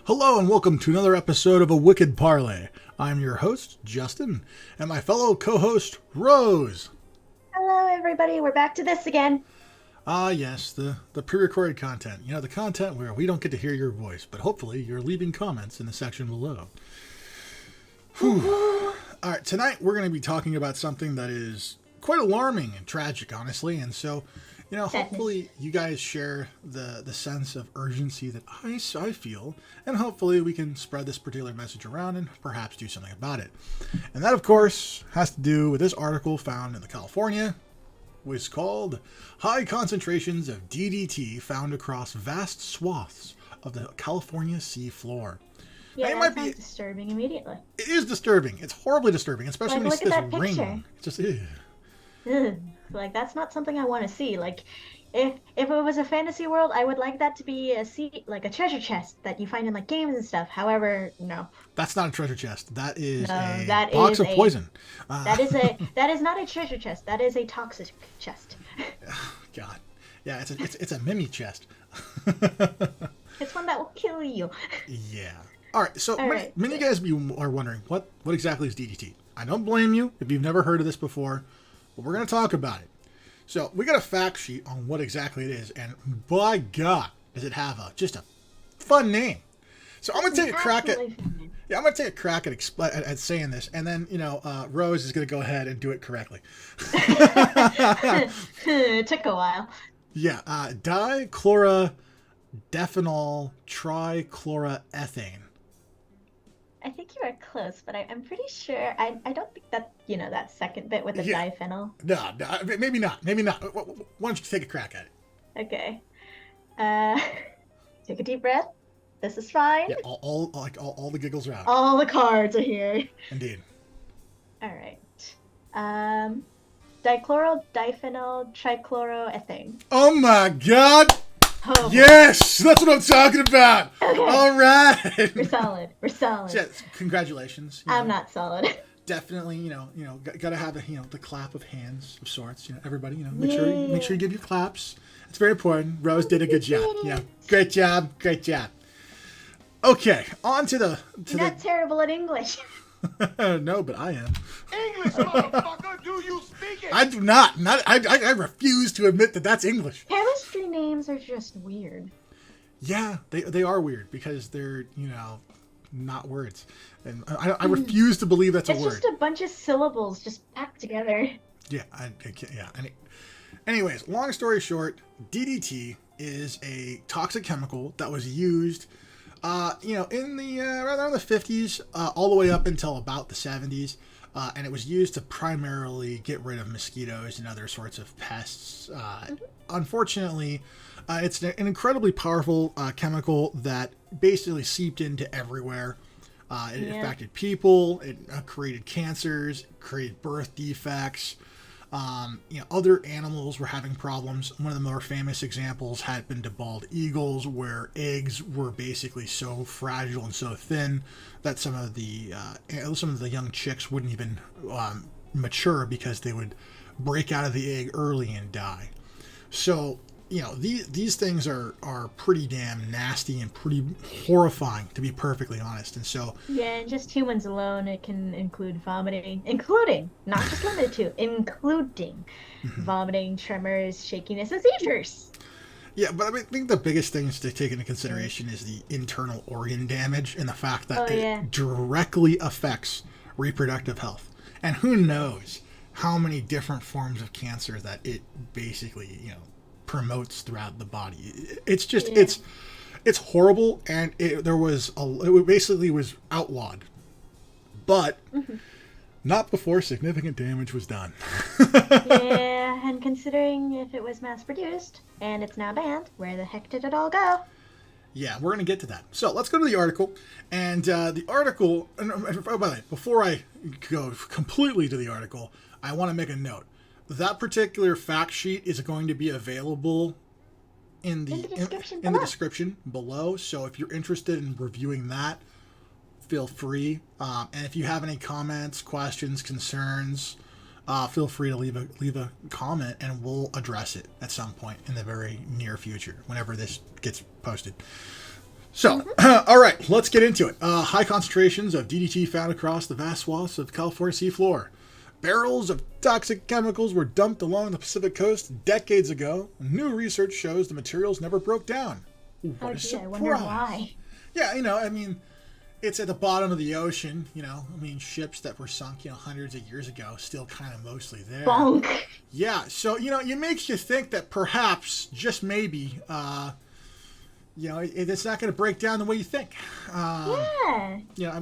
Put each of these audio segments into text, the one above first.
Hello and welcome to another episode of A Wicked Parley. I'm your host, Justin, and my fellow co-host, Rose. Hello, everybody. We're back to this again. Ah, yes, the pre-recorded content. You know, the content where we don't get to hear your voice, but hopefully you're leaving comments in the section below. Whew. All right, tonight we're going to be talking about something that is quite alarming and tragic, honestly, and so... You know, hopefully you guys share the sense of urgency that I feel, and hopefully we can spread this particular message around and perhaps do something about it. And that, of course, has to do with this article found in the California, which is called High Concentrations of DDT Found Across Vast Swaths of the California Sea Floor. Yeah, that sounds disturbing immediately. It is disturbing. It's horribly disturbing, especially when you see this ring. It's just, Ugh. Like, that's not something I want to see. Like, if it was a fantasy world, I would like that to be like a treasure chest that you find in like games and stuff. However, no. That's not a treasure chest. That is a box of poison. That is not a treasure chest. That is a toxic chest. God, yeah, it's a mimi chest. It's one that will kill you. Yeah. All right. So many guys are wondering what exactly is DDT. I don't blame you if you've never heard of this before. But we're going to talk about it. So we got a fact sheet on what exactly it is, and by God, does it have just a fun name. So I'm going to take a crack at at saying this, and then Rose is going to go ahead and do it correctly. It took a while. Yeah, dichlorodephenol trichloroethane. I think you are close, but I'm pretty sure. I don't think that, that second bit with the diphenyl. No, maybe not. Maybe not. Why don't you take a crack at it? Okay. Take a deep breath. This is fine. Yeah, all the giggles are out. All the cards are here. Indeed. All right. Dichlorodephenol trichloroethane. Oh my God! Oh, yes, that's what I'm talking about. Okay. All right, we're solid. Yeah, congratulations. I'm not solid. Definitely, gotta have the clap of hands of sorts. Everybody, make sure you give your claps. It's very important. Rose did a good job. Great job. Okay, on to the. You're not terrible at English. No, but I am. English, motherfucker, do you speak it? I do not. I refuse to admit that that's English. Chemistry names are just weird. Yeah, they are weird because they're, not words. And I refuse to believe that's a word. It's just a bunch of syllables just packed together. Yeah, I can't, yeah. Anyways, long story short, DDT is a toxic chemical that was used in the around the 50s, all the way up until about the 70s, and it was used to primarily get rid of mosquitoes and other sorts of pests. Unfortunately, it's an incredibly powerful chemical that basically seeped into everywhere. It affected people. It created cancers, created birth defects. Other animals were having problems. One of the more famous examples had been to bald eagles, where eggs were basically so fragile and so thin that some of the young chicks wouldn't even mature because they would break out of the egg early and die. So, these things are pretty damn nasty and pretty horrifying, to be perfectly honest. And so... Yeah, and just humans alone, it can include vomiting, including, not just limited to, including vomiting, tremors, shakiness, and seizures. Yeah, but I think the biggest things to take into consideration is the internal organ damage and the fact that it directly affects reproductive health. And who knows how many different forms of cancer that it basically, promotes throughout the body. It's just it's horrible, and it basically was outlawed, but not before significant damage was done. Yeah, and considering if it was mass produced and it's now banned, where the heck did it all go? Yeah, we're going to get to that. So let's go to the article. And the article, by the way, before I go completely to the article, I want to make a note. That particular fact sheet is going to be available in the description below. So if you're interested in reviewing that, feel free. And if you have any comments, questions, concerns, feel free to leave a comment, and we'll address it at some point in the very near future, whenever this gets posted. So, all right, let's get into it. High concentrations of DDT found across the vast swaths of California seafloor. Barrels of toxic chemicals were dumped along the Pacific coast decades ago. New research shows the materials never broke down. Ooh, what a gee, surprise. I wonder why. Yeah, I mean, it's at the bottom of the ocean, ships that were sunk, hundreds of years ago, still kind of mostly there. Bonk. Yeah, so, it makes you think that perhaps, just maybe, it's not going to break down the way you think. Yeah.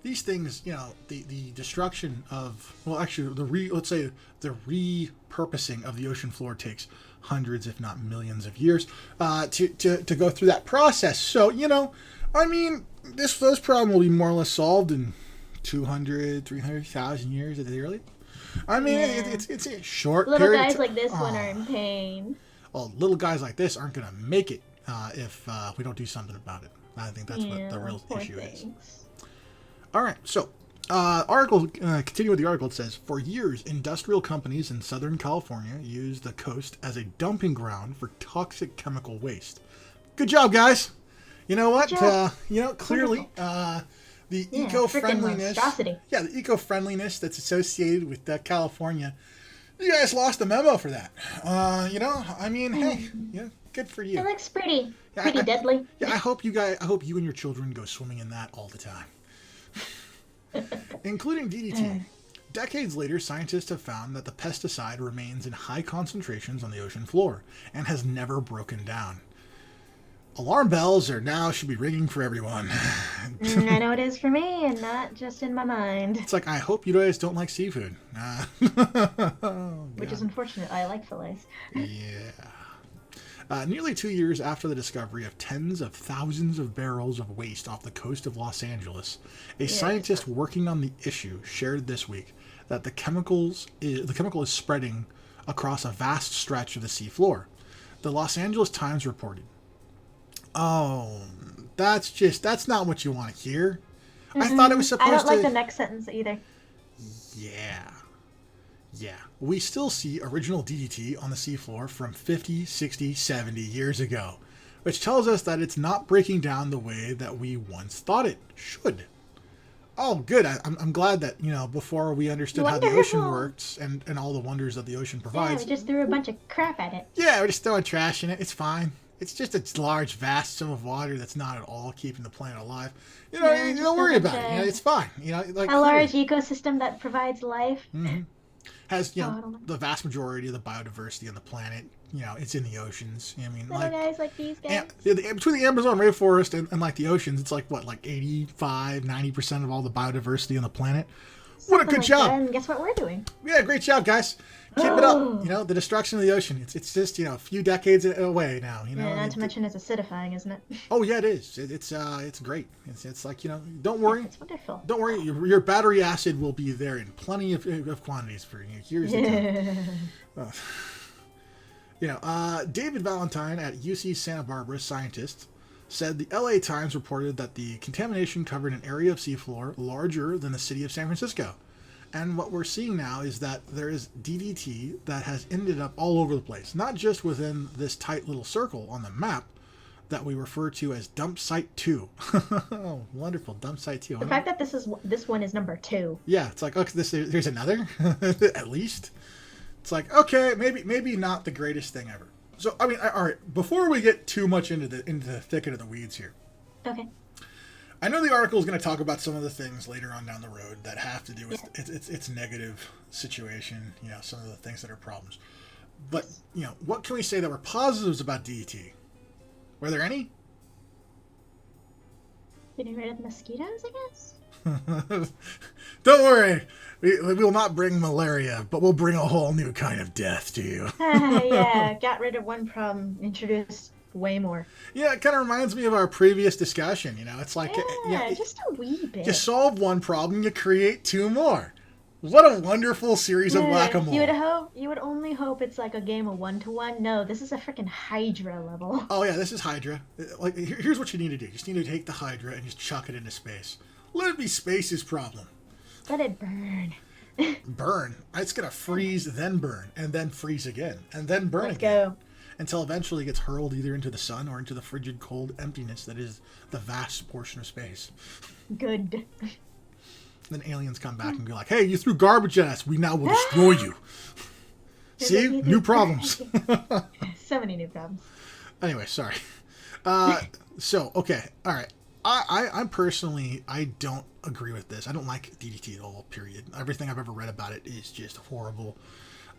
These things, the destruction of, well, actually, let's say the repurposing of the ocean floor takes hundreds, if not millions of years, to go through that process. So, this problem will be more or less solved in 200, 300,000 years at the earliest. It's a short little period. Guys like this one are in pain. Well, little guys like this aren't going to make it if we don't do something about it. I think that's what the real issue is. All right, so continue with the article. It says, for years, industrial companies in Southern California used the coast as a dumping ground for toxic chemical waste. Good job, guys. You know what? Clearly, the eco-friendliness. Yeah, the eco-friendliness that's associated with California. You guys lost the memo for that. Hey, good for you. It looks pretty. Yeah, pretty deadly. Yeah, I hope you and your children go swimming in that all the time. Including DDT. Decades later, scientists have found that the pesticide remains in high concentrations on the ocean floor and has never broken down. Alarm bells should be ringing for everyone. I know it is for me, and not just in my mind. It's like, I hope you guys don't like seafood. Which is unfortunate. I like fillets. Yeah. Nearly 2 years after the discovery of tens of thousands of barrels of waste off the coast of Los Angeles, a scientist working on the issue shared this week that the chemical is spreading across a vast stretch of the seafloor. The Los Angeles Times reported, "Oh, that's not what you want to hear. Mm-hmm. I thought it was supposed to." I don't like the next sentence either. Yeah, we still see original DDT on the seafloor from 50, 60, 70 years ago, which tells us that it's not breaking down the way that we once thought it should. Oh, good. I'm glad that, before we understood how the ocean works and all the wonders that the ocean provides. Yeah, we just threw a bunch of crap at it. Yeah, we're just throwing trash in it. It's fine. It's just a large, vast sum of water that's not at all keeping the planet alive. Don't worry about it. It's fine. A large ecosystem that provides life. Mm-hmm. Has the vast majority of the biodiversity on the planet. It's in the oceans. Guys like these guys. Between the Amazon rainforest and like the oceans, it's like 85-90% of all the biodiversity on the planet. What a good job! And guess what we're doing? Yeah, great job, guys. Keep it up. The destruction of the ocean. It's just a few decades away now. Not to mention it's acidifying, isn't it? Oh yeah, it is. It's great. It's like don't worry. It's wonderful. Don't worry. Your battery acid will be there in plenty of quantities for years to come. David Valentine at UC Santa Barbara, scientist, said the LA Times reported that the contamination covered an area of seafloor larger than the city of San Francisco. And what we're seeing now is that there is DDT that has ended up all over the place, not just within this tight little circle on the map that we refer to as Dump Site 2. Oh, wonderful, Dump Site 2. The fact that this one is number 2. Yeah, it's like, okay, there's another, at least. It's like, okay, maybe not the greatest thing ever. So, all right, before we get too much into the thicket of the weeds here. Okay. I know the article is going to talk about some of the things later on down the road that have to do with its negative situation, some of the things that are problems. But, what can we say that were positives about DDT? Were there any? Getting rid of mosquitoes, I guess? Don't worry. We will not bring malaria, but we'll bring a whole new kind of death to you. Yeah, got rid of one problem, introduced way more. Yeah, it kind of reminds me of our previous discussion. It's like just a wee bit. You solve one problem, you create two more. What a wonderful series of whack-a-mole. You would only hope it's like a game of 1-to-1. No, this is a freaking Hydra level. Oh yeah, this is Hydra. Like, here's what you need to do. You just need to take the Hydra and just chuck it into space. Let it be space's problem. Let it burn. Burn? It's gonna freeze, then burn, and then freeze again, and then burn Let's again. Go. until eventually it gets hurled either into the sun or into the frigid cold emptiness that is the vast portion of space. Good. Then aliens come back and be like, hey, you threw garbage at us. We now will destroy you. See? New problems. So many new problems. Anyway, sorry. Okay. All right. I personally, I don't agree with this. I don't like DDT at all, period. Everything I've ever read about it is just horrible.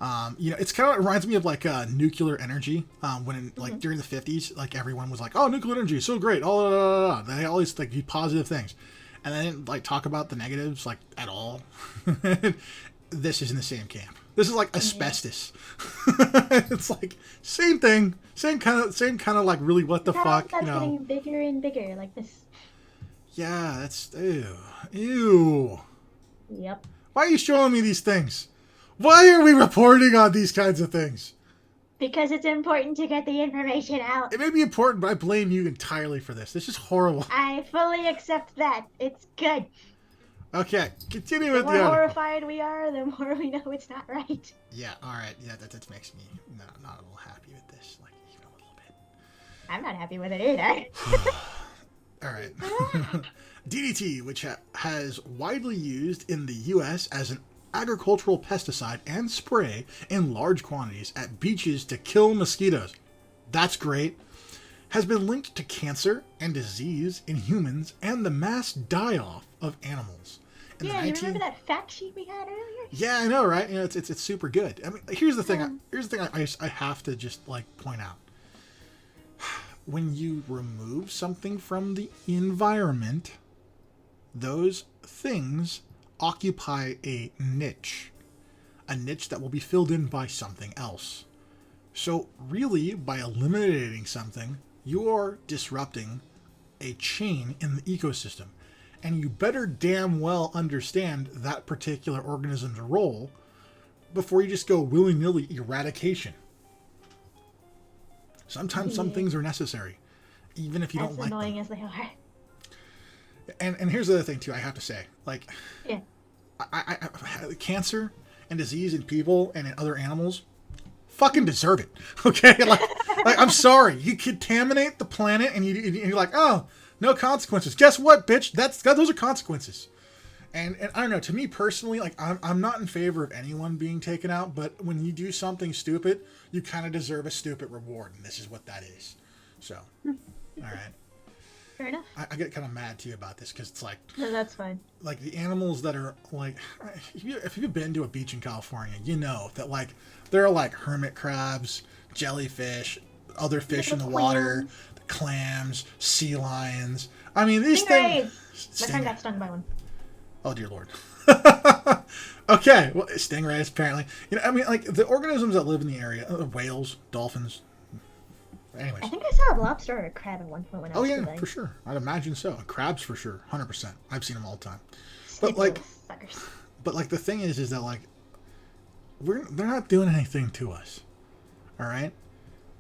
It's kind of, it reminds me of like nuclear energy. When like during the 50s, like everyone was like, oh, nuclear energy is so great. Oh, they always like do positive things. And they didn't like talk about the negatives like at all. This is in the same camp. This is like asbestos. It's like same thing, same kind of like really what the fuck, That's getting bigger and bigger like this. Yeah, that's ew. Yep. Why are you showing me these things? Why are we reporting on these kinds of things? Because it's important to get the information out. It may be important, but I blame you entirely for this. This is horrible. I fully accept that. It's good. Okay, continue with the more horrified we are, the more we know it's not right. Yeah, all right. Yeah, that makes me not a little happy with this, like even a little bit. I'm not happy with it either. All right. DDT, which has widely used in the U.S. as an agricultural pesticide and spray in large quantities at beaches to kill mosquitoes. That's great. Has been linked to cancer and disease in humans and the mass die-off of animals. You remember that fact sheet we had earlier? Yeah, I know, right? You know, it's super good. I mean, here's the thing. I have to just like point out. When you remove something from the environment, those things occupy a niche that will be filled in by something else. So really, by eliminating something, you are disrupting a chain in the ecosystem. And you better damn well understand that particular organism's role before you just go willy-nilly eradication. Sometimes some things are necessary, even if you don't like them. As annoying as they are. And here's the other thing, too, I have to say. Like, yeah. I cancer and disease in people and in other animals fucking deserve it, okay? Like I'm sorry. You contaminate the planet and you're like, oh, no consequences. Guess what, bitch? Those are consequences. And I don't know, to me personally, like I'm not in favor of anyone being taken out, but when you do something stupid, you kind of deserve a stupid reward, and this is what that is. So, all right. Fair enough. I get kind of mad too about this because it's like... No, that's fine. Like the animals that are like... If you've been to a beach in California, you know that like there are like hermit crabs, jellyfish, other fish in the water, clams, sea lions. I mean, these things... My friend got stung by one. Oh, dear Lord. Okay, well, stingrays, apparently. You know, I mean, like, the organisms that live in the area, whales, dolphins... Anyways. I think I saw a lobster or a crab at one point when I was swimming. For sure. I'd imagine so. Crabs for sure. 100%. I've seen them all the time. But like, the thing is that like, they're not doing anything to us. All right.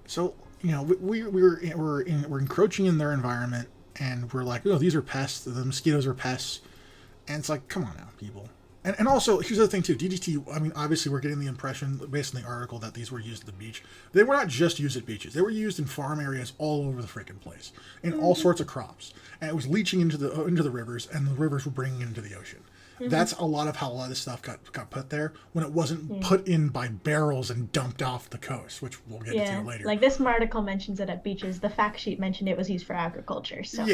So you know, we're encroaching in their environment, and we're like, oh, these are pests. The mosquitoes are pests, and it's like, come on now, people. And also, here's the other thing, too. DDT, I mean, obviously, we're getting the impression, based on the article, that these were used at the beach. They were not just used at beaches. They were used in farm areas all over the freaking place, in all sorts of crops. And it was leaching into the rivers, and the rivers were bringing it into the ocean. Mm-hmm. That's a lot of how a lot of this stuff got put there, when it wasn't put in by barrels and dumped off the coast, which we'll get into later. Like this article mentions it at beaches. The fact sheet mentioned it was used for agriculture. So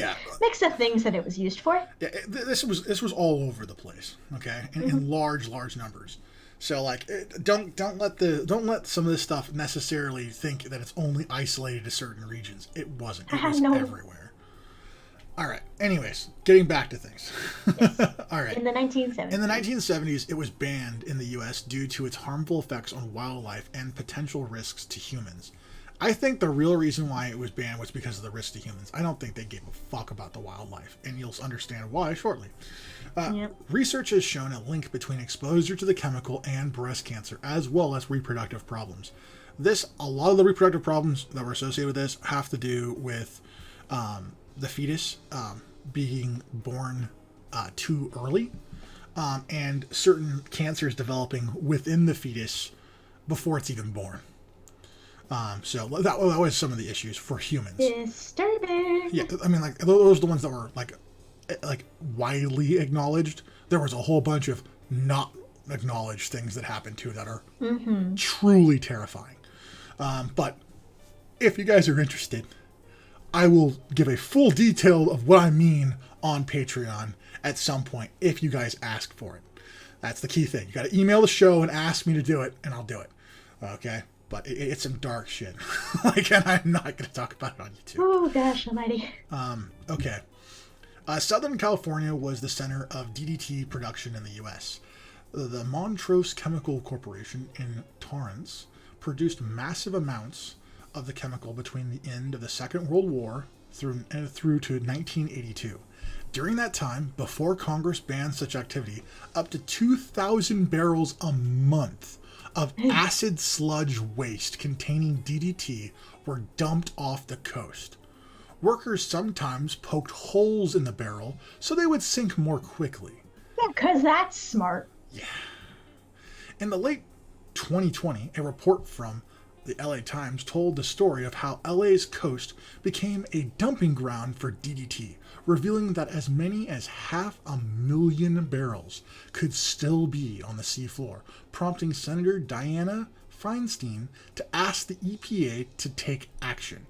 mix of things that it was used for. Yeah, this was all over the place. Okay, in large numbers. So like, don't let some of this stuff necessarily think that it's only isolated to certain regions. It wasn't. It was everywhere. All right. Anyways, getting back to things. Yes. All right. In the 1970s. In the 1970s, it was banned in the U.S. due to its harmful effects on wildlife and potential risks to humans. I think the real reason why it was banned was because of the risk to humans. I don't think they gave a fuck about the wildlife, and you'll understand why shortly. Research has shown a link between exposure to the chemical and breast cancer, as well as reproductive problems. A lot of the reproductive problems that were associated with this have to do with the fetus being born too early, and certain cancers developing within the fetus before it's even born. So that was some of the issues for humans. Disturbing. Yeah, I mean, like those are the ones that were like widely acknowledged. There was a whole bunch of not acknowledged things that happened too that are truly terrifying. But if you guys are interested, I will give a full detail of what I mean on Patreon at some point if you guys ask for it. That's the key thing. You got to email the show and ask me to do it, and I'll do it. Okay? But it's some dark shit. And I'm not going to talk about it on YouTube. Oh, gosh almighty. Okay. Southern California was the center of DDT production in the U.S. The Montrose Chemical Corporation in Torrance produced massive amounts of the chemical between the end of the Second World War through to 1982. During that time, before Congress banned such activity, up to 2,000 barrels a month of acid sludge waste containing DDT were dumped off the coast. Workers sometimes poked holes in the barrel so they would sink more quickly. Yeah, because that's smart. Yeah. In the late 2020, a report from the LA Times told the story of how LA's coast became a dumping ground for DDT, revealing that as many as 500,000 barrels could still be on the seafloor, prompting Senator Dianne Feinstein to ask the EPA to take action.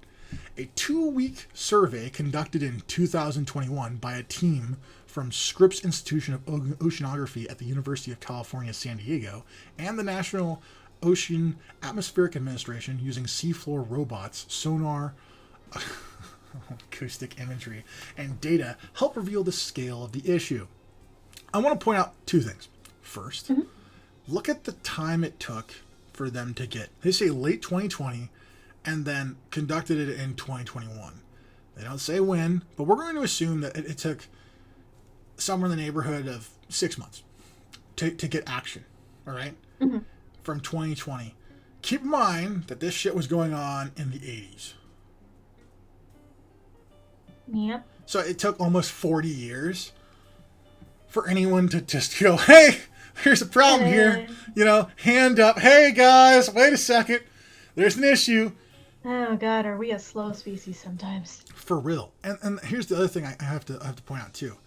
A 2-week survey conducted in 2021 by a team from Scripps Institution of Oceanography at the University of California, San Diego, and the National Ocean Atmospheric Administration using seafloor robots, sonar, acoustic imagery, and data help reveal the scale of the issue. I want to point out two things. First, look at the time it took for them to get, they say late 2020, and then conducted it in 2021. They don't say when, but we're going to assume that it took somewhere in the neighborhood of 6 months to get action, all right? From 2020. Keep in mind that this shit was going on in the 80s. Yep. So it took almost 40 years for anyone to just go, hey, there's a problem here. Hand up. Hey, guys, wait a second. There's an issue. Oh, God, are we a slow species sometimes? For real. And here's the other thing I have to point out, too.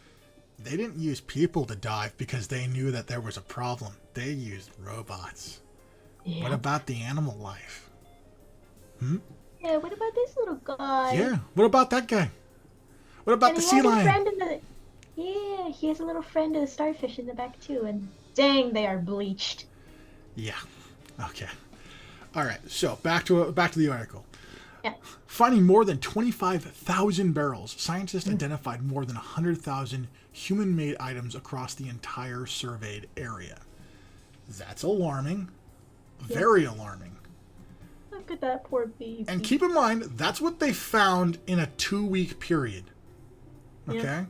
They didn't use people to dive because they knew that there was a problem. They used robots. Yeah. What about the animal life? Yeah, what about this little guy? Yeah, what about that guy? What about the sea lion? Yeah, he has a little friend of the starfish in the back, too, and dang, they are bleached. Yeah. Okay. All right. So back to the article. Yeah. Finding more than 25,000 barrels, scientists identified more than 100,000 human-made items across the entire surveyed area. That's alarming. Very alarming. Look at that poor baby. And keep in mind, that's what they found in a 2-week period. Okay? Yeah.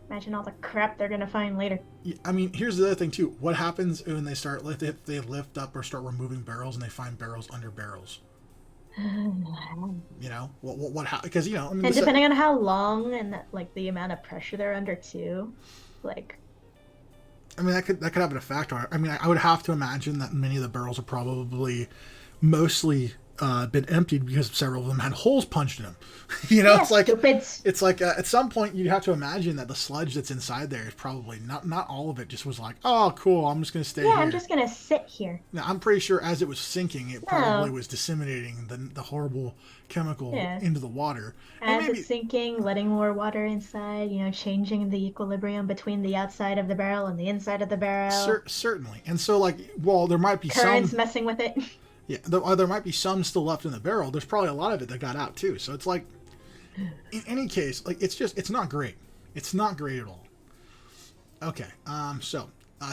Imagine all the crap they're going to find later. I mean, here's the other thing, too. What happens when they start, if they lift up or start removing barrels and they find barrels under barrels? What because, I mean... And depending on how long and, the amount of pressure they're under, too, I mean, that could have a factor. I mean, I would have to imagine that many of the barrels are probably mostly been emptied because several of them had holes punched in them. Stupids. It's like at some point you'd have to imagine that the sludge that's inside there is probably not all of it just was like, oh, cool, I'm just going to stay here. Yeah, I'm just going to sit here. Now, I'm pretty sure as it was sinking, it probably was disseminating the horrible chemical into the water. As it's sinking, letting more water inside, changing the equilibrium between the outside of the barrel and the inside of the barrel. Certainly. And so, there might be currents messing with it. Yeah, there might be some still left in the barrel. There's probably a lot of it that got out, too. So it's like, in any case, it's not great. It's not great at all. Okay,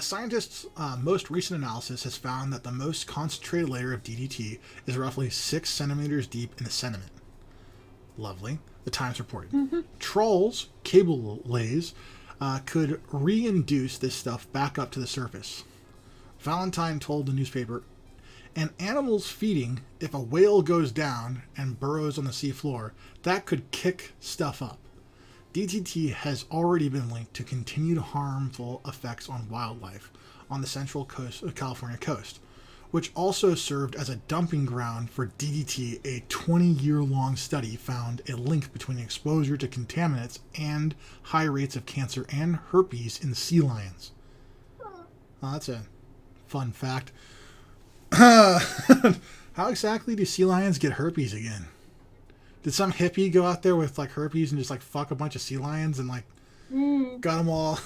scientists' most recent analysis has found that the most concentrated layer of DDT is roughly 6 centimeters deep in the sediment. Lovely. The Times reported. Trolls, cable lays, could reinduce this stuff back up to the surface. Valentine told the newspaper, and animals feeding, if a whale goes down and burrows on the seafloor, that could kick stuff up. DDT has already been linked to continued harmful effects on wildlife on the central coast of California coast. which also served as a dumping ground for DDT. A 20-year-long study found a link between exposure to contaminants and high rates of cancer and herpes in sea lions. Oh, that's a fun fact. How exactly do sea lions get herpes again? Did some hippie go out there with like herpes and just like fuck a bunch of sea lions and like got them all?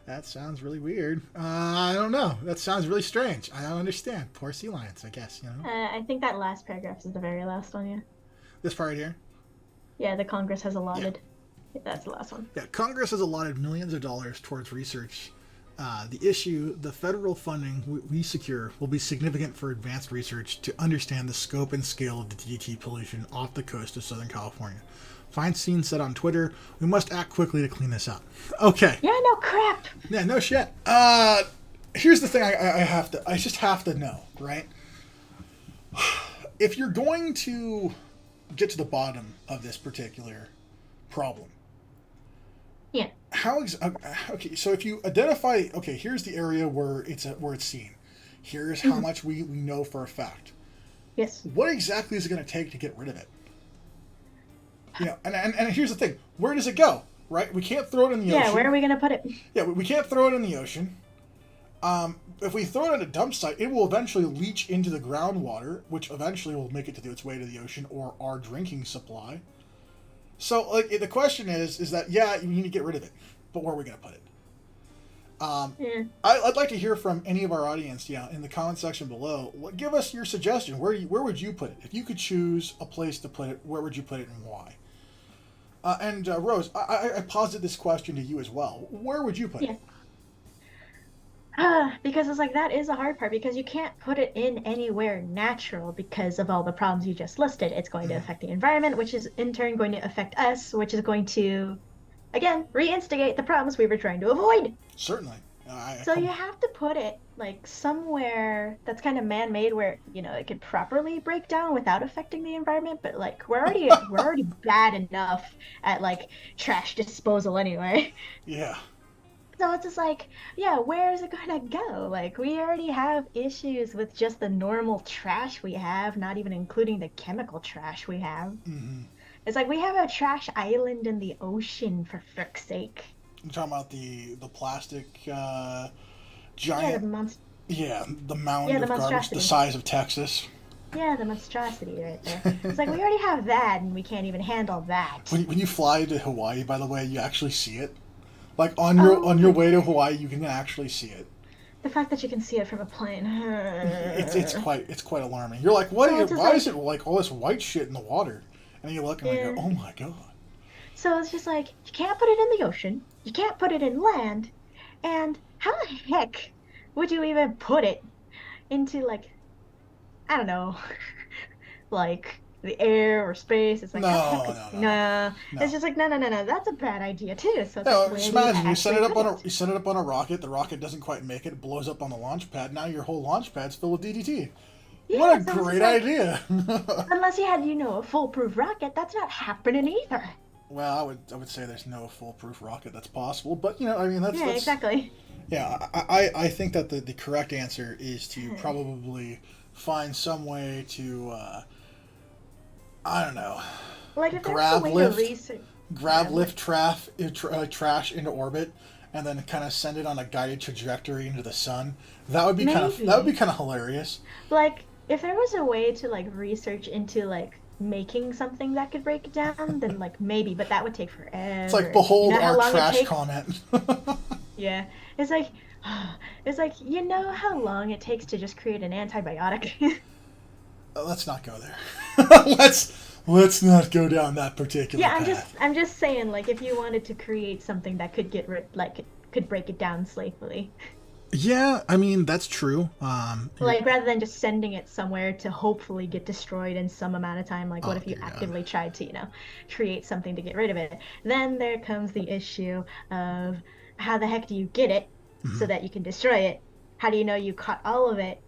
That sounds really weird. I don't know. That sounds really strange. I don't understand. Poor sea lions, I guess, you know? I think that last paragraph is the very last one, yeah. This part right here? Yeah, the Congress has allotted. Yeah, that's the last one. Yeah, Congress has allotted millions of dollars towards research. The federal funding we secure will be significant for advanced research to understand the scope and scale of the DDT pollution off the coast of Southern California. Feinstein said on Twitter, "We must act quickly to clean this up." Okay. Yeah, no crap. Yeah, no shit. Here's the thing I just have to know, right? If you're going to get to the bottom of this particular problem, yeah. Okay, so if you identify, okay, here's the area where it's seen. Here's how much we know for a fact. Yes. What exactly is it going to take to get rid of it? You know, and here's the thing. Where does it go? Right? We can't throw it in the ocean. Yeah, where are we going to put it? Yeah, we can't throw it in the ocean. If we throw it at a dump site, it will eventually leach into the groundwater, which eventually will make its way to the ocean or our drinking supply. So, like, the question is that, yeah, you need to get rid of it, but where are we going to put it? I'd like to hear from any of our audience, in the comment section below. Give us your suggestion. Where would you put it? If you could choose a place to put it, where would you put it and why? Rose, I posited this question to you as well. Where would you put it? Because it's like, that is a hard part, because you can't put it in anywhere natural because of all the problems you just listed. It's going to affect the environment, which is in turn going to affect us, which is going to, again, reinstigate the problems we were trying to avoid. Certainly. So you have to put it like somewhere that's kind of man-made, where it could properly break down without affecting the environment. But like we're already bad enough at like trash disposal anyway. Yeah. So it's just like, yeah, where is it gonna go? Like, we already have issues with just the normal trash we have, not even including the chemical trash we have. Mm-hmm. It's like we have a trash island in the ocean, for frick's sake. You're talking about the plastic giant... Yeah, the mound of garbage the size of Texas. Yeah, the monstrosity right there. It's like we already have that, and we can't even handle that. When you fly to Hawaii, by the way, you actually see it. Like, on your way to Hawaii, you can actually see it. The fact that you can see it from a plane. it's quite alarming. You're like, why is it like all this white shit in the water? And you look and you go, oh my god. So it's just like, you can't put it in the ocean, you can't put it in land, and how the heck would you even put it into, like, I don't know, like the air or space? It's like, no. It's just like, no, that's a bad idea too. So just imagine you set it up on a rocket. The rocket doesn't quite make it. It blows up on the launch pad. Now your whole launch pad's filled with DDT. Yeah, what a great idea! Unless you had, a foolproof rocket, that's not happening either. Well, I would say there's no foolproof rocket that's possible, but that's exactly. Yeah, I think that the correct answer is to probably find some way to I don't know, like if grab lift trash into orbit, and then kind of send it on a guided trajectory into the sun. That would be kind of hilarious. Like, if there was a way to like research into like making something that could break it down, then like maybe, but that would take forever. It's like, behold our trash comment. Yeah, it's like how long it takes to just create an antibiotic. Let's not go there. let's not go down that particular path. I'm just saying, like, if you wanted to create something that could could break it down safely. Yeah, that's true. Like, rather than just sending it somewhere to hopefully get destroyed in some amount of time, like, what if you actively tried to, create something to get rid of it? Then there comes the issue of how the heck do you get it so that you can destroy it? How do you know you caught all of it?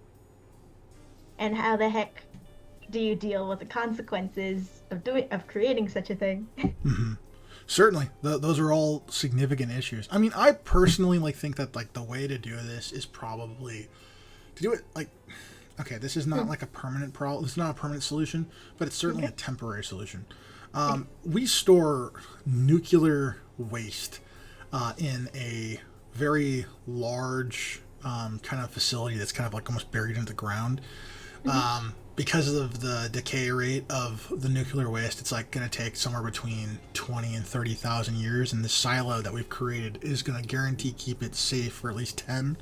And how the heck do you deal with the consequences of creating such a thing? Mm-hmm. Certainly, those are all significant issues. I personally think that the way to do this is probably to do it like, okay, this is not like a permanent problem. It's not a permanent solution, but it's certainly a temporary solution. We store nuclear waste in a very large kind of facility that's kind of like almost buried into the ground. Because of the decay rate of the nuclear waste, it's like going to take somewhere between 20 and 30,000 years, and the silo that we've created is going to guarantee keep it safe for at least 10.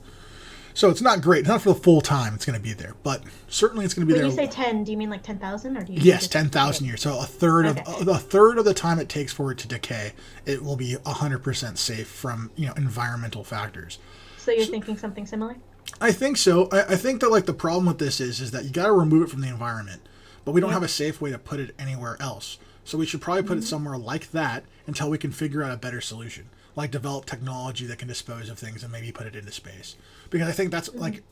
So it's not great. Not for the full time it's going to be there, but certainly it's going to be there. When you say 10, do you mean like 10,000 or do you? Yes, 10,000 years. So a third of the time it takes for it to decay, it will be 100% safe from environmental factors. So you're thinking something similar? I think so. I think that like the problem with this is that you got to remove it from the environment, but we don't have a safe way to put it anywhere else. So we should probably put it somewhere like that until we can figure out a better solution, like develop technology that can dispose of things and maybe put it into space. Because I think that's like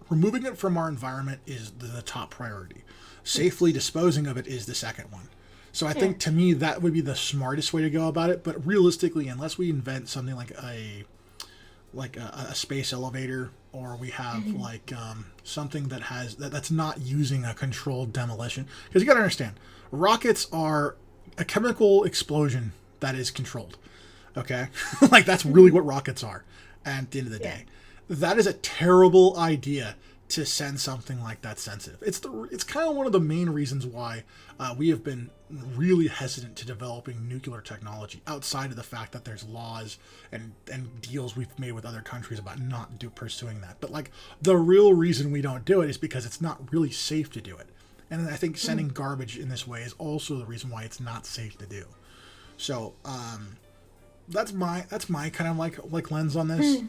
removing it from our environment is the top priority. Safely disposing of it is the second one. So I think to me that would be the smartest way to go about it. But realistically, unless we invent something like a space elevator, or we have like something that has that's not using a controlled demolition, because you got to understand, rockets are a chemical explosion that is controlled. Okay, like that's really what rockets are. And at the end of the day, that is a terrible idea to send something like that sensitive. It's kind of one of the main reasons why we have been really hesitant to developing nuclear technology, outside of the fact that there's laws and deals we've made with other countries about not pursuing that. But like the real reason we don't do it is because it's not really safe to do it. And I think sending garbage in this way is also the reason why it's not safe to do. So that's my kind of like lens on this.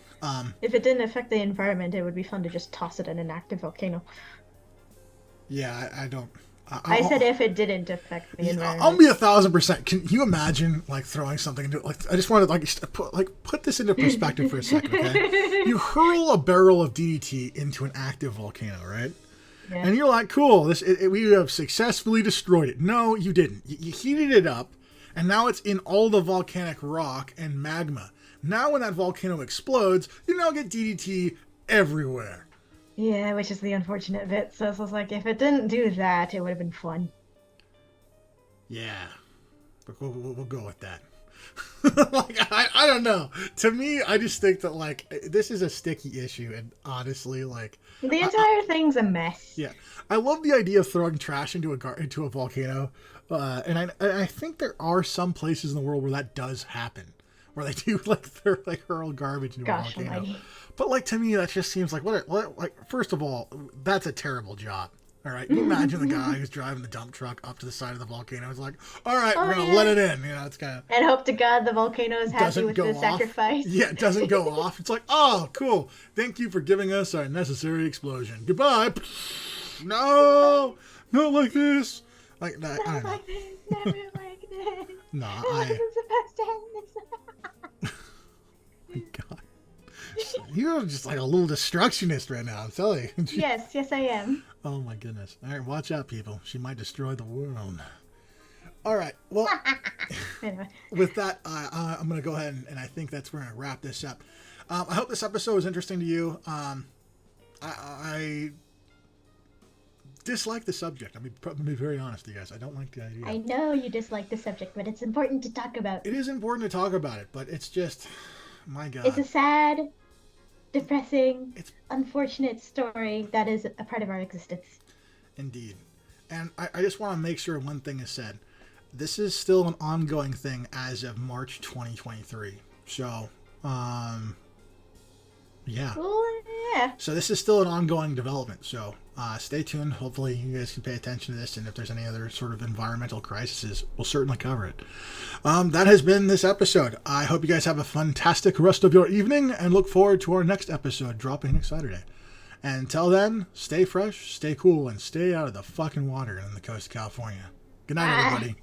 If it didn't affect the environment, it would be fun to just toss it in an active volcano. Yeah, I don't. I said if it didn't affect the environment. I'll be 1,000%. Can you imagine like throwing something into it? Like, I just wanted put this into perspective for a second. Okay, you hurl a barrel of DDT into an active volcano, right? Yeah. And you're like, cool, we have successfully destroyed it. No, you didn't. You heated it up, and now it's in all the volcanic rock and magma. Now when that volcano explodes, you now get DDT everywhere. Yeah, which is the unfortunate bit. So it's like, if it didn't do that, it would have been fun. Yeah. We'll go with that. Like, I don't know. To me, I just think that, like, this is a sticky issue, and honestly, like... The entire thing's a mess. Yeah. I love the idea of throwing trash into a volcano, and I think there are some places in the world where that does happen, where they do, like, hurl garbage into a volcano. Almighty. But, like, to me, that just seems like, first of all, that's a terrible job. All right, you imagine the guy who's driving the dump truck up to the side of the volcano. He's like, all right, we're going to let it in. It's kind of... And hope to God the volcano is happy with the sacrifice. Yeah, it doesn't go off. It's like, oh, cool. Thank you for giving us our necessary explosion. Goodbye. No, not like this. Like that. Not like this. Never like this. No, I wasn't supposed to end this. My God. You're just like a little destructionist right now, I'm telling you. Yes, I am. Oh my goodness. All right, watch out, people. She might destroy the world. All right, well, anyway. With that, I'm going to go ahead and I think that's where I'm going to wrap this up. I hope this episode was interesting to you. I dislike the subject. I'm be very honest with you guys. I don't like the idea. I know you dislike the subject, but it's important to talk about. It is important to talk about it, but it's just, my God. It's a sad, depressing, unfortunate story that is a part of our existence. Indeed. And I just want to make sure one thing is said. This is still an ongoing thing as of March 2023. So, yeah. Well, yeah. So this is still an ongoing development. So stay tuned. Hopefully you guys can pay attention to this. And if there's any other sort of environmental crises, we'll certainly cover it. That has been this episode. I hope you guys have a fantastic rest of your evening and look forward to our next episode dropping next Saturday. And until then, stay fresh, stay cool, and stay out of the fucking water in the coast of California. Good night, everybody.